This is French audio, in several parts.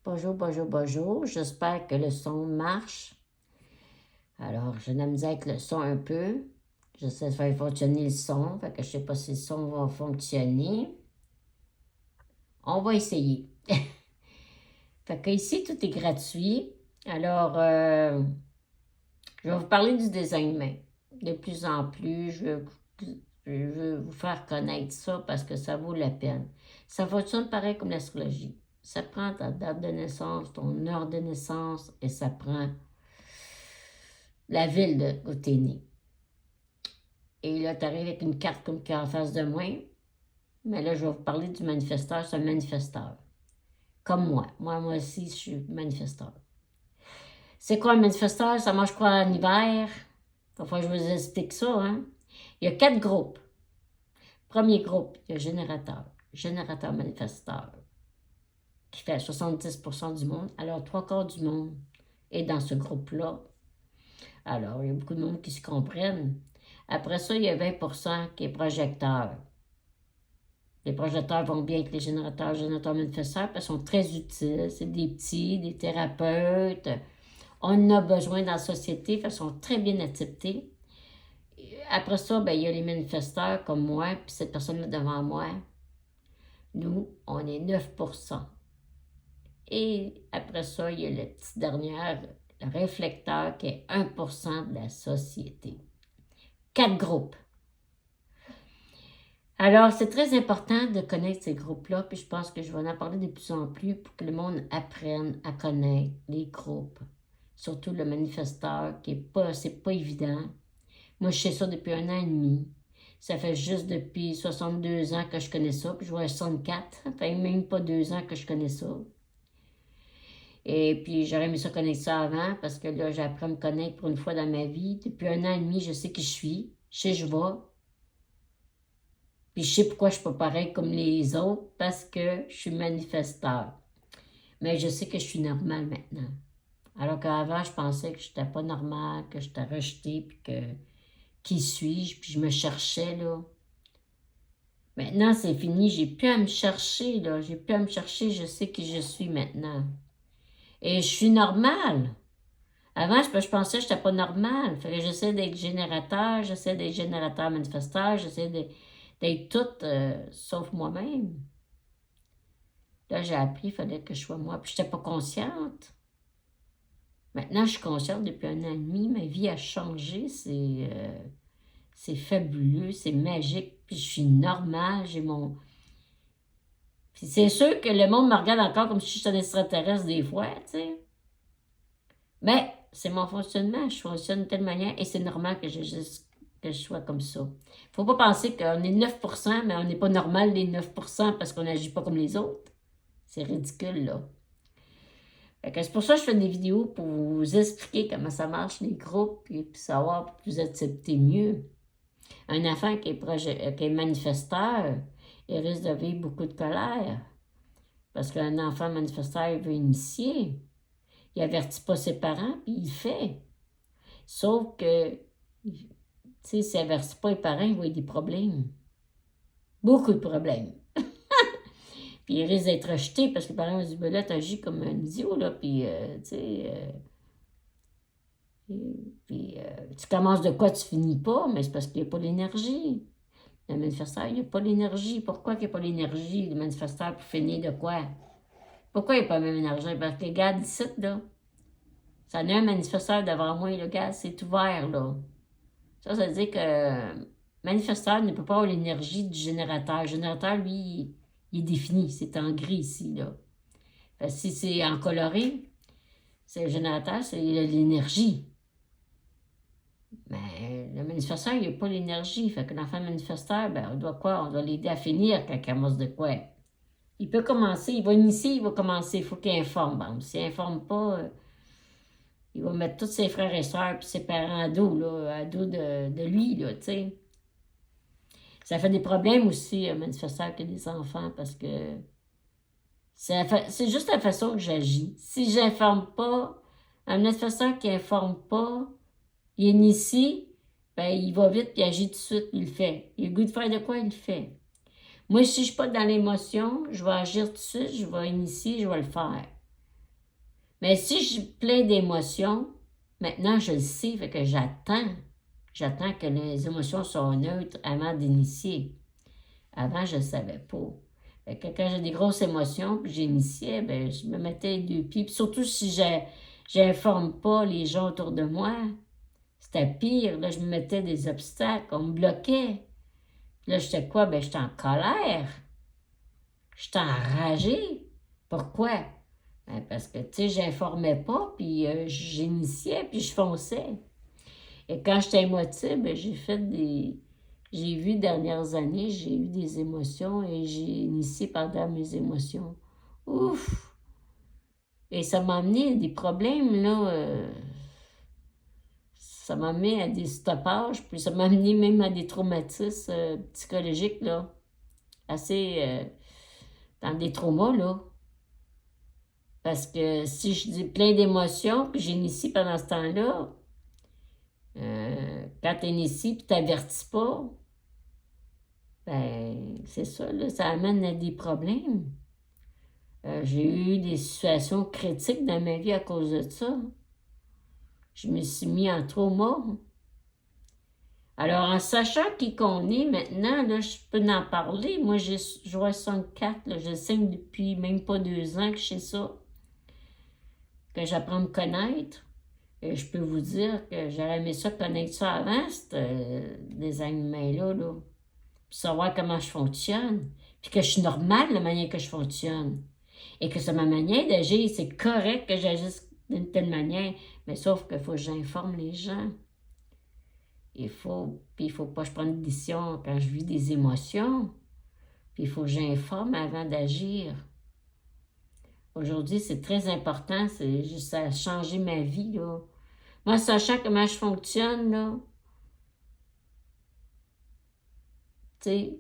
Bonjour, bonjour, bonjour. J'espère que le son marche. Alors, j'ai de la misère avec le son un peu. J'essaie de faire fonctionner le son. Fait que je sais pas si le son va fonctionner. On va essayer. Fait que ici, tout est gratuit. Alors, je vais vous parler du design main. De plus en plus, je veux vous faire connaître ça parce que ça vaut la peine. Ça fonctionne pareil comme l'astrologie. Ça prend ta date de naissance, ton heure de naissance et ça prend la ville de où t'es né. Et là, tu arrives avec une carte comme qui est en face de moi. Mais là, je vais vous parler du manifesteur. C'est un manifesteur. Comme moi. Moi aussi, je suis manifesteur. C'est quoi un manifesteur? Ça mange quoi en hiver? Parfois, je vous explique ça. Hein? Il y a 4 groupes. Premier groupe, il y a générateur. Générateur manifesteur. Qui fait 70% du monde. Alors, 3 quarts du monde est dans ce groupe-là. Alors, il y a beaucoup de monde qui se comprennent. Après ça, il y a 20% qui est projecteur. Les projecteurs vont bien avec les générateurs manifesteurs parce qu'ils sont très utiles. C'est des petits, des thérapeutes. On en a besoin dans la société, ils sont très bien acceptés. Après ça, ben, il y a les manifesteurs comme moi, puis cette personne-là devant moi. Nous, on est 9%. Et après ça, il y a le petit dernier, le réflecteur, qui est 1% de la société. 4 groupes. Alors, c'est très important de connaître ces groupes-là, puis je pense que je vais en parler de plus en plus pour que le monde apprenne à connaître les groupes. Surtout le manifesteur, qui est pas, c'est pas évident. Moi, je sais ça depuis 1 an et demi. Ça fait juste depuis 62 ans que je connais ça, puis je vois 64, ça fait même pas 2 ans que je connais ça. Et puis, j'aurais aimé ça connaître ça avant, parce que là, j'ai appris à me connaître pour une fois dans ma vie. Depuis 1 an et demi, je sais qui je suis, je sais je vais. Puis je sais pourquoi je ne suis pas pareil comme les autres, parce que je suis manifesteur. Mais je sais que je suis normale maintenant. Alors qu'avant, je pensais que je n'étais pas normale, que j'étais rejetée, puis que qui suis-je, puis je me cherchais, là. Maintenant, c'est fini, j'ai plus à me chercher, là. J'ai plus à me chercher, je sais qui je suis maintenant. Et je suis normale. Avant, je pensais que je n'étais pas normale. Fait que j'essaie d'être générateur, j'essaie d'être générateur manifesteur, j'essaie d'être toute, sauf moi-même. Là, j'ai appris, il fallait que je sois moi. Puis, je n'étais pas consciente. Maintenant, je suis consciente depuis 1 an et demi. Ma vie a changé. C'est fabuleux, c'est magique. Puis, je suis normale. J'ai mon. Puis, c'est sûr que le monde me regarde encore comme si j'étais un extraterrestre des fois, tu sais. Mais c'est mon fonctionnement. Je fonctionne de telle manière et c'est normal que je sois comme ça. Il ne faut pas penser qu'on est 9%, mais on n'est pas normal les 9% parce qu'on n'agit pas comme les autres. C'est ridicule, là. C'est pour ça que je fais des vidéos pour vous expliquer comment ça marche, les groupes, puis savoir pour que vous acceptez mieux. Un enfant qui est manifesteur, il risque de vivre beaucoup de colère. Parce qu'un enfant manifesteur, il veut initier. Il n'avertit pas ses parents, puis il le fait. Sauf que, tu sais, s'il n'avertit pas les parents, il va y avoir des problèmes. Beaucoup de problèmes. Puis il risque d'être rejeté parce que les parents vont dire, ben là, t'agis comme un idiot, là, puis, tu sais... Puis, tu commences de quoi, tu finis pas, mais c'est parce qu'il n'y a pas l'énergie. Le manifesteur, il n'y a pas l'énergie. Pourquoi il n'y a pas l'énergie, le manifesteur, pour finir de quoi? Pourquoi il n'y a pas la même énergie? Parce que, regarde ici, là, ça en a un manifesteur devant moi, le gars, c'est ouvert, là. Ça veut dire que le manifesteur ne peut pas avoir l'énergie du générateur. Le générateur, lui, il est défini, c'est en gris ici, là. Parce que si c'est en coloré, c'est le générateur, c'est l'énergie. Mais le manifesteur, il n'a pas l'énergie. Fait que l'enfant manifesteur, ben, on doit quoi? On doit l'aider à finir quand il commence de quoi? Il peut commencer, il va initier, il va commencer. Il faut qu'il informe. Bon, s'il n'informe pas, il va mettre tous ses frères et sœurs et ses parents à dos de lui, là, tu sais. Ça fait des problèmes aussi, un manifesteur qui a des enfants, parce que c'est juste la façon que j'agis. Si j'informe pas, un manifesteur qui informe pas, il initie, ben, il va vite, puis il agit tout de suite, il le fait. Il a le goût de faire de quoi, il le fait. Moi, si je ne suis pas dans l'émotion, je vais agir tout de suite, je vais initier, je vais le faire. Mais si j'ai plein d'émotions, maintenant je le sais, fait que j'attends. J'attends que les émotions soient neutres avant d'initier. Avant, je ne savais pas. Fait que quand j'ai des grosses émotions, puis j'initiais, ben, je me mettais les deux pieds. Puis surtout si j'informe pas les gens autour de moi, c'était pire. Là, je me mettais des obstacles, on me bloquait. Puis là, j'étais quoi? Ben, j'étais en colère. J'étais enragée. Pourquoi? Ben, parce que, tu sais, j'informais pas, puis j'initiais, puis je fonçais. Et quand j'étais émotive, ben, j'ai vu dernières années, j'ai eu des émotions et j'ai initié pendant mes émotions. Ouf! Et ça m'a amené à des problèmes, là. Ça m'a amené à des stoppages, puis ça m'a amené même à des traumatismes psychologiques, là. Assez dans des traumas, là. Parce que si je dis plein d'émotions, puis j'initie pendant ce temps-là, quand tu inities puis tu n'avertis pas, ben, c'est ça, là, ça amène à des problèmes. J'ai eu des situations critiques dans ma vie à cause de ça. Je me suis mis en trauma. Alors, en sachant qui qu'on est maintenant, là, je peux en parler. Moi, j'ai 64, là, je sais depuis même pas 2 ans que je sais ça, que j'apprends à me connaître. Et je peux vous dire que j'aurais aimé ça connaître ça avant, des animaux-là, là. Puis savoir comment je fonctionne. Puis que je suis normale de la manière que je fonctionne. Et que c'est ma manière d'agir. C'est correct que j'agisse d'une telle manière. Mais sauf qu'il faut que j'informe les gens. Puis il faut pas que je prenne une décision quand je vis des émotions. Puis il faut que j'informe avant d'agir. Aujourd'hui, c'est très important. C'est juste ça a changé ma vie, là. Moi, sachant comment je fonctionne, là, tu sais,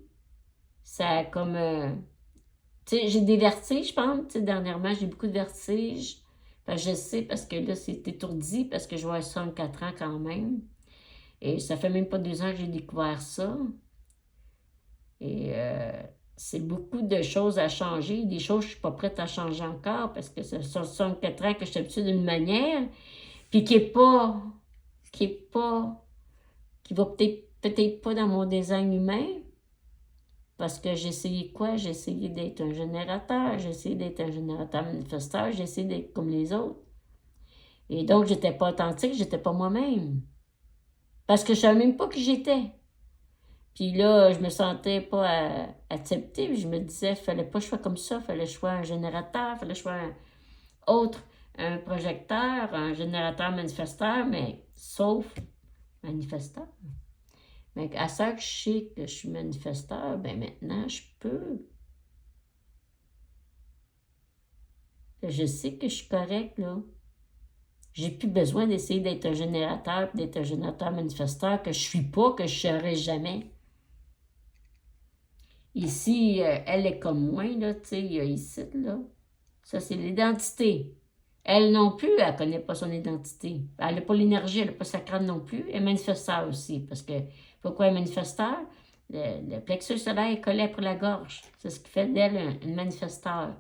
ça a comme... tu sais, j'ai des vertiges, je pense. Tu sais, dernièrement, j'ai beaucoup de vertiges. Fait que je sais, parce que là, c'est étourdi, parce que je vois 64 ans quand même. Et ça fait même pas 2 ans que j'ai découvert ça. Et c'est beaucoup de choses à changer. Des choses que je suis pas prête à changer encore, parce que ça fait 64 ans que je suis habituée d'une manière, puis qui va peut-être pas dans mon design humain. Parce que j'ai essayé quoi? J'ai essayé d'être un générateur, j'ai essayé d'être un générateur manifesteur, j'ai essayé d'être comme les autres. Et donc, j'étais pas authentique, j'étais pas moi-même. Parce que je savais même pas qui j'étais. Puis là, je me sentais pas acceptée, puis je me disais, fallait pas que je sois comme ça, fallait que je sois un générateur, fallait que je sois un projecteur, un générateur manifesteur, mais sauf manifesteur. Mais à ça que je sais que je suis manifesteur, ben maintenant, je peux. Je sais que je suis correcte, là. J'ai plus besoin d'essayer d'être un générateur, d'être un générateur manifesteur que je suis pas, que je serai jamais. Ici, elle est comme moi, là, tu sais, il y a ici, là. Ça, c'est l'identité. Elle non plus, elle connaît pas son identité. Elle n'a pas l'énergie, elle n'a pas sa crâne non plus. Elle est manifesteur aussi, parce que, pourquoi elle est manifesteur? Le plexus solaire est collé après la gorge. C'est ce qui fait d'elle une manifesteur.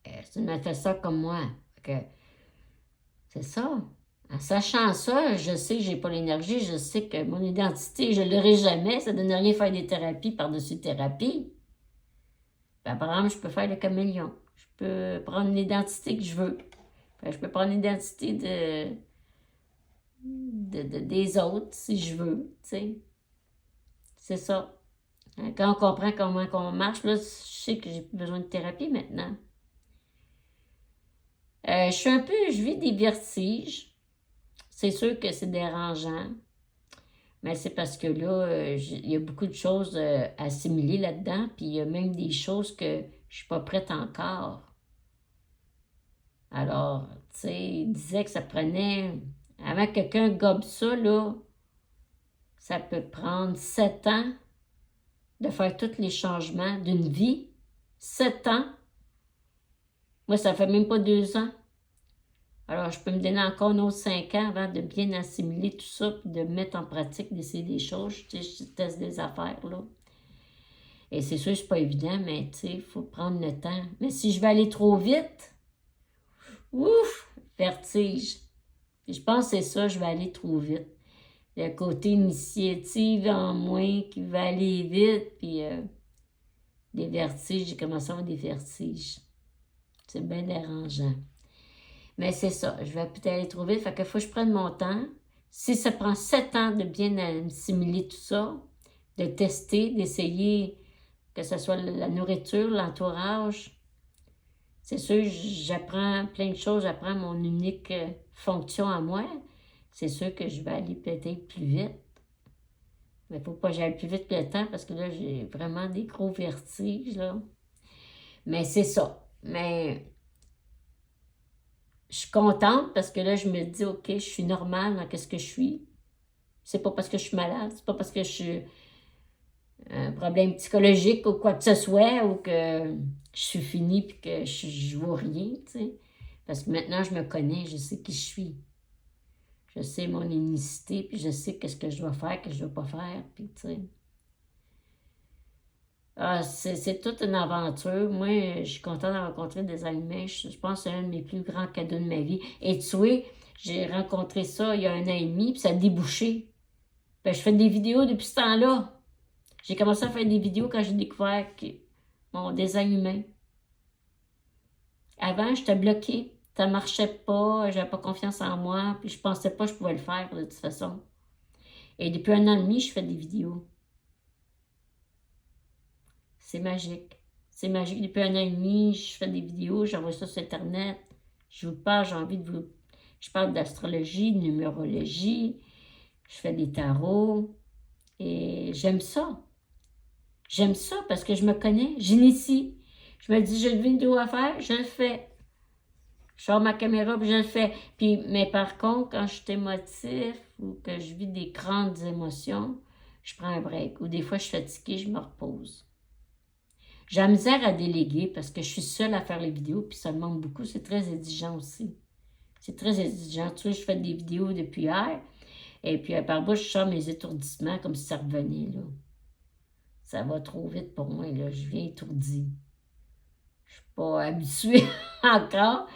C'est une manifesteur comme moi. C'est ça. En sachant ça, je sais que j'ai pas l'énergie, je sais que mon identité, je ne l'aurai jamais. Ça ne donne rien faire des thérapies par-dessus thérapie. Ben, par exemple, je peux faire le caméléon. Je peux prendre l'identité que je veux. Je peux prendre l'identité des autres si je veux. T'sais. C'est ça. Quand on comprend comment on marche, là, je sais que j'ai plus besoin de thérapie maintenant. Je vis des vertiges. C'est sûr que c'est dérangeant. Mais c'est parce que là, il y a beaucoup de choses à assimiler là-dedans, puis il y a même des choses que je ne suis pas prête encore. Alors, tu sais, il disait que ça prenait, avant que quelqu'un gobe ça, là, ça peut prendre 7 ans de faire tous les changements d'une vie. 7 ans. Moi, ça fait même pas 2 ans. Alors, je peux me donner encore un autre 5 ans avant de bien assimiler tout ça, puis de mettre en pratique, d'essayer des choses. Tu sais, je teste des affaires, là. Et c'est sûr, c'est pas évident, mais tu sais, il faut prendre le temps. Mais si je vais aller trop vite, Ouf! Vertige. Puis je pense que c'est ça, je vais aller trop vite. Le côté initiative en moi qui va aller vite, puis des vertiges, j'ai commencé à avoir des vertiges. C'est bien dérangeant. Mais c'est ça, je vais peut-être aller trop vite, fait qu'il faut que je prenne mon temps. Si ça prend 7 ans de bien assimiler tout ça, de tester, d'essayer que ce soit la nourriture, l'entourage, c'est sûr, j'apprends plein de choses, j'apprends mon unique fonction à moi. C'est sûr que je vais aller peut-être plus vite. Mais il ne faut pas que j'aille plus vite que le temps parce que là, j'ai vraiment des gros vertiges, là. Mais c'est ça. Mais je suis contente parce que là, je me dis, OK, je suis normale dans ce que je suis. C'est pas parce que je suis malade, c'est pas parce que je suis un problème psychologique ou quoi que ce soit, ou que je suis finie puis que je vaux rien, tu sais. Parce que maintenant, je me connais, je sais qui je suis. Je sais mon unicité, puis je sais qu'est-ce que je dois faire, que je ne dois pas faire, puis tu sais. Ah, c'est toute une aventure. Moi, je suis contente de rencontrer des animaux. Je pense que c'est un de mes plus grands cadeaux de ma vie. Et tu vois, j'ai rencontré ça il y a 1 an et demi, puis ça a débouché. Ben, je fais des vidéos depuis ce temps-là. J'ai commencé à faire des vidéos quand j'ai découvert mon design humain. Avant, j'étais bloquée. Ça ne marchait pas, j'avais pas confiance en moi, puis je pensais pas que je pouvais le faire de toute façon. Et depuis 1 an et demi, je fais des vidéos. C'est magique. C'est magique. Depuis 1 an et demi, je fais des vidéos, j'envoie ça sur Internet. Je vous parle, j'ai envie de vous... Je parle d'astrologie, de numérologie, je fais des tarots, et j'aime ça. J'aime ça parce que je me connais, j'initie. Je me dis, j'ai une vidéo à faire, je le fais. Je sors ma caméra puis je le fais. Puis, mais par contre, quand je suis émotif ou que je vis des grandes émotions, je prends un break. Ou des fois, je suis fatiguée, je me repose. J'ai la misère à déléguer parce que je suis seule à faire les vidéos puis ça me manque beaucoup. C'est très exigeant aussi. C'est très exigeant. Tu vois, je fais des vidéos depuis hier et puis par bout, je sors mes étourdissements comme si ça revenait, là. Ça va trop vite pour moi, là. Je viens étourdie. Je suis pas habituée encore.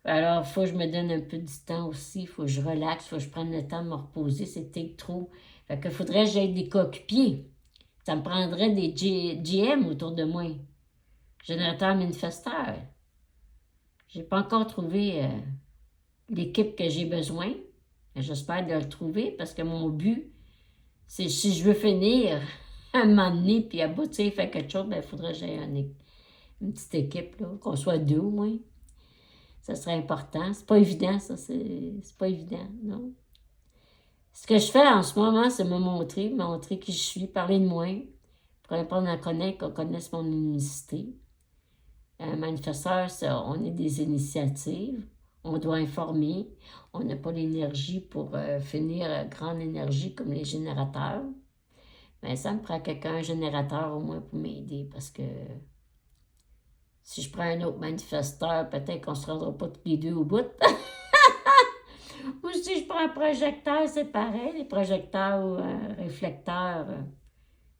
Alors, il faut que je me donne un peu de temps aussi. Il faut que je relaxe. Il faut que je prenne le temps de me reposer. C'est peut-être trop. Fait qu'il faudrait que j'aille des coéquipiers. Ça me prendrait des GM autour de moi. Générateur manifesteur. J'ai pas encore trouvé l'équipe que j'ai besoin. J'espère de le trouver parce que mon but, c'est si je veux finir à un moment donné puis aboutir, faire quelque chose, il faudrait que j'aie une petite équipe, là, qu'on soit 2 au moins. Ça serait important. C'est pas évident, ça. C'est pas évident, non? Ce que je fais en ce moment, c'est me montrer qui je suis, parler de moi, pour apprendre à connaître, qu'on connaisse mon unicité. Un manifesteur, on est des initiatives. On doit informer. On n'a pas l'énergie pour finir grande énergie comme les générateurs. Mais ça me prend un générateur au moins pour m'aider parce que si je prends un autre manifesteur, peut-être qu'on ne se rendra pas tous les deux au bout. Ou si je prends un projecteur, c'est pareil. Les projecteurs ou réflecteurs,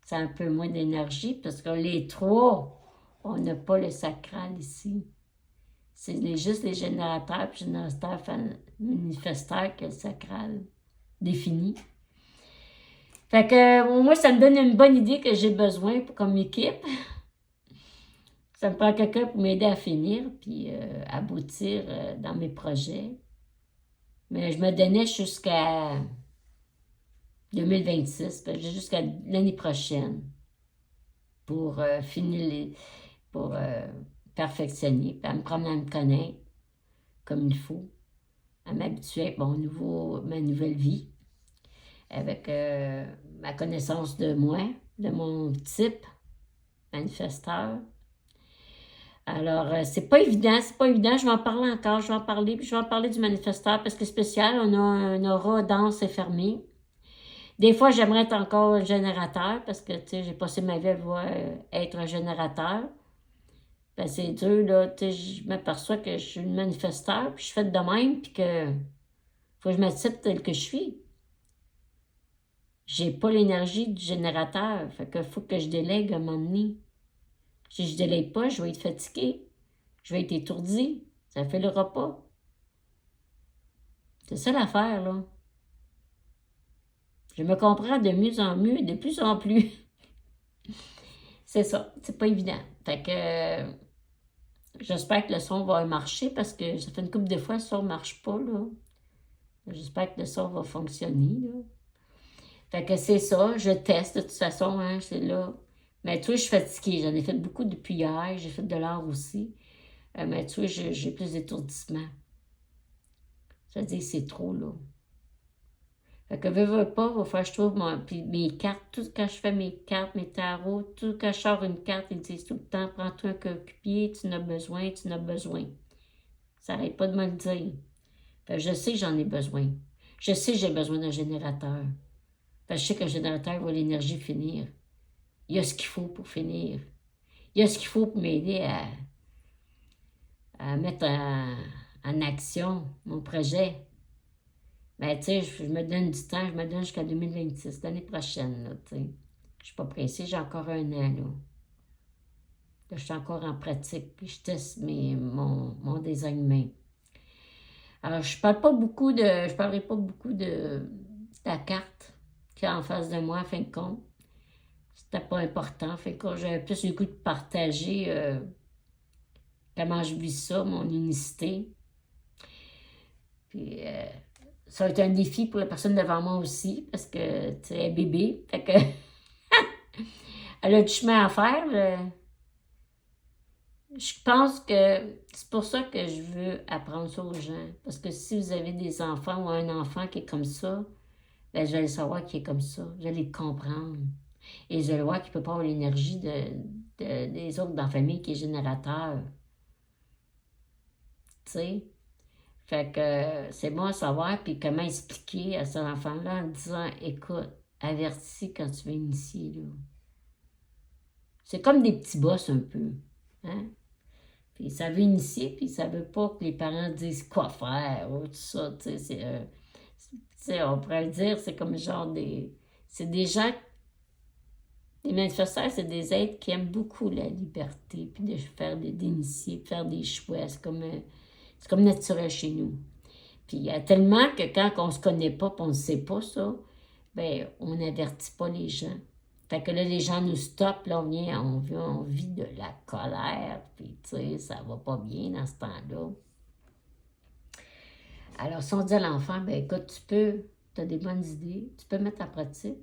c'est un peu moins d'énergie parce que les 3, on n'a pas le sacral ici. C'est juste les générateurs et générateurs manifesteurs que le sacral définit. Fait que moi, ça me donne une bonne idée que j'ai besoin comme équipe. Ça me prend quelqu'un pour m'aider à finir puis aboutir dans mes projets. Mais je me donnais jusqu'à 2026, j'ai jusqu'à l'année prochaine pour finir, pour perfectionner, puis à me prendre à me connaître comme il faut, à m'habituer avec ma nouvelle vie, avec ma connaissance de moi, de mon type manifesteur. Alors, c'est pas évident, je vais en parler encore, je vais en parler du manifesteur parce que spécial, on a un aura dense et fermé. Des fois, j'aimerais être encore un générateur parce que, tu sais, j'ai passé ma vie à vouloir être un générateur. Ben, c'est dur, là, tu sais, je m'aperçois que je suis une manifesteur, puis je fais de même, puis que faut que je m'accepte tel que je suis. J'ai pas l'énergie du générateur, fait que faut que je délègue à un moment donné. Si je délègue pas, je vais être fatiguée, je vais être étourdie, ça ne fera pas. C'est ça l'affaire, là. Je me comprends de mieux en mieux, de plus en plus. C'est ça, c'est pas évident. Fait que j'espère que le son va marcher parce que ça fait une couple de fois que le son marche pas, là. J'espère que le son va fonctionner, là. Fait que c'est ça, je teste de toute façon, hein, c'est là. Mais tu vois, je suis fatiguée, j'en ai fait beaucoup depuis hier, j'ai fait de l'art aussi. Mais tu vois, j'ai plus d'étourdissement. Ça veut dire que c'est trop, là. Fait que veux pas, il va falloir que je trouve puis mes cartes, tout quand je fais mes cartes, mes tarots, tout quand je sors une carte, ils disent tout le temps, prends-toi un coéquipier, tu en as besoin, tu en as besoin. Ça n'arrête pas de me le dire. Fait que je sais que j'en ai besoin. Je sais que j'ai besoin d'un générateur. Fait que je sais qu'un générateur va l'énergie finir. Il y a ce qu'il faut pour finir. Il y a ce qu'il faut pour m'aider à mettre en action mon projet. Ben, tu sais, je me donne du temps, je me donne jusqu'à 2026, l'année prochaine, là, tu sais. Je suis pas pressée, j'ai encore un an, là. Là, je suis encore en pratique, puis je teste mon design main. Alors, je parlerai pas beaucoup de la carte qui est en face de moi, en fin de compte. C'était pas important, fait que j'avais plus le goût de partager comment je vis ça, mon unicité. Puis, ça va être un défi pour la personne devant moi aussi, parce que, tu sais, elle est bébé, fait que elle a du chemin à faire. Je pense que c'est pour ça que je veux apprendre ça aux gens. Parce que si vous avez des enfants ou un enfant qui est comme ça, ben, je vais le savoir qu'il est comme ça. Je vais le comprendre. Et je vais le voir qu'il ne peut pas avoir l'énergie des autres dans la famille qui est générateur. Tu sais? Fait que c'est bon à savoir, puis comment expliquer à cet enfant-là en disant, écoute, avertis quand tu viens ici, là. C'est comme des petits boss un peu, hein? Puis ça veut initier, puis ça veut pas que les parents disent quoi faire, ou tout ça, tu sais, tu sais, on pourrait le dire, c'est comme genre c'est des gens, les manifestants, c'est des êtres qui aiment beaucoup la liberté, puis de faire d'initier, de faire des choix, c'est comme naturel chez nous. Puis il y a tellement que quand on se connaît pas, puis on ne sait pas ça, ben on n'avertit pas les gens. Fait que là, les gens nous stoppent, là, on vit de la colère, puis tu sais, ça va pas bien dans ce temps-là. Alors, si on dit à l'enfant, ben écoute, tu as des bonnes idées, tu peux mettre en pratique,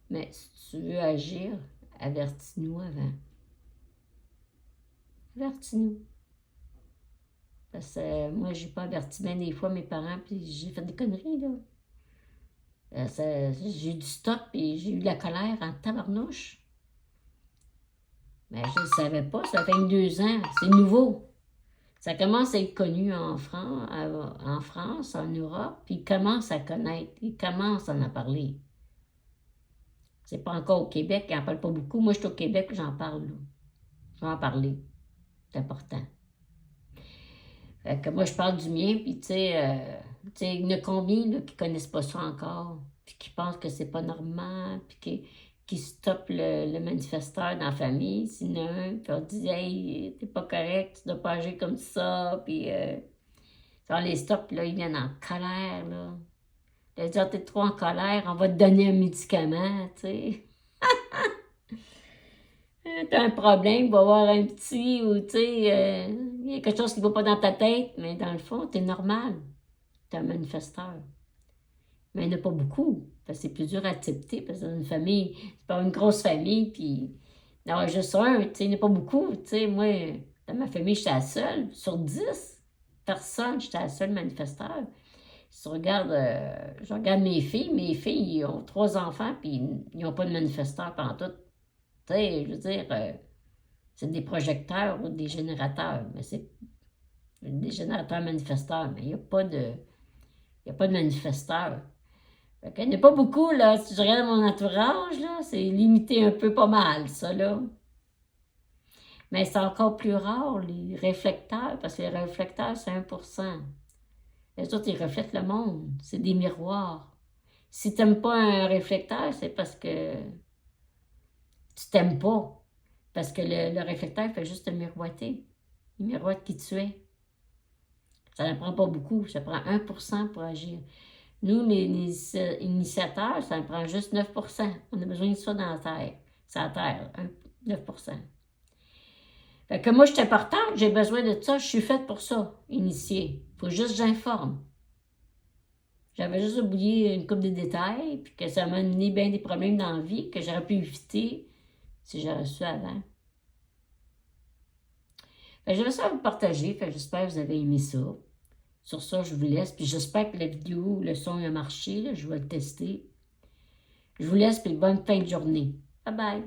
mais si tu veux agir, avertis-nous avant. Avertis-nous. Parce que moi, j'ai pas averti bien des fois mes parents, puis j'ai fait des conneries, là. J'ai eu du stop et j'ai eu de la colère en tabarnouche. Mais je ne savais pas, ça fait 2 ans, c'est nouveau. Ça commence à être connu en France, en Europe, puis ils commencent à connaître, ils commencent à en parler. C'est pas encore au Québec, ils n'en parlent pas beaucoup. Moi, je suis au Québec, j'en parle, là. Je vais en parler. C'est important. Fait que moi, je parle du mien, puis tu sais, il y en a combien là, qui ne connaissent pas ça encore, puis qui pensent que c'est pas normal, puis qui stoppent le manifesteur dans la famille, sinon, puis on dit, hey, t'es pas correct, tu dois pas agir comme ça, puis on les stoppe, là, ils viennent en colère, là. Ils disent, ah, t'es trop en colère, on va te donner un médicament, tu sais. T'as un problème, va voir un petit, ou tu sais, il y a quelque chose qui ne va pas dans ta tête, mais dans le fond, t'es normal. T'es un manifesteur. Mais il n'y en a pas beaucoup, parce que c'est plus dur à accepter, parce que dans une famille, c'est pas une grosse famille, puis non, juste un, tu sais, il n'y en a pas beaucoup, tu sais, moi, dans ma famille, j'étais la seule, sur 10 personnes, j'étais la seule manifesteur. Si tu regardes, je regarde mes filles, ils ont 3 enfants, puis ils n'ont pas de manifesteur pendant tout. Tu sais, je veux dire, c'est des projecteurs ou des générateurs, mais c'est des générateurs manifesteurs, mais il n'y a pas de manifesteurs. Fait qu'il n'y en a pas beaucoup, là. Si je regarde mon entourage, là, c'est limité un peu pas mal, ça, là. Mais c'est encore plus rare, les réflecteurs, parce que les réflecteurs, c'est 1%. Les autres, ils reflètent le monde. C'est des miroirs. Si tu n'aimes pas un réflecteur, c'est parce que tu t'aimes pas. Parce que le réflecteur fait juste te miroiter. Il miroite qui tu es. Ça ne prend pas beaucoup, ça prend 1% pour agir. Nous, les initiateurs, ça en prend juste 9%. On a besoin de ça dans la terre. C'est la terre, 9%. Fait que moi, je suis importante, j'ai besoin de ça, je suis faite pour ça, initier. Il faut juste que j'informe. J'avais juste oublié une couple de détails, puis que ça m'a amené bien des problèmes dans la vie que j'aurais pu éviter si j'aurais su avant. J'aimerais ça vous partager, j'espère que vous avez aimé ça. Sur ça, je vous laisse, puis j'espère que la vidéo, le son a marché, là, je vais le tester. Je vous laisse, puis bonne fin de journée. Bye bye!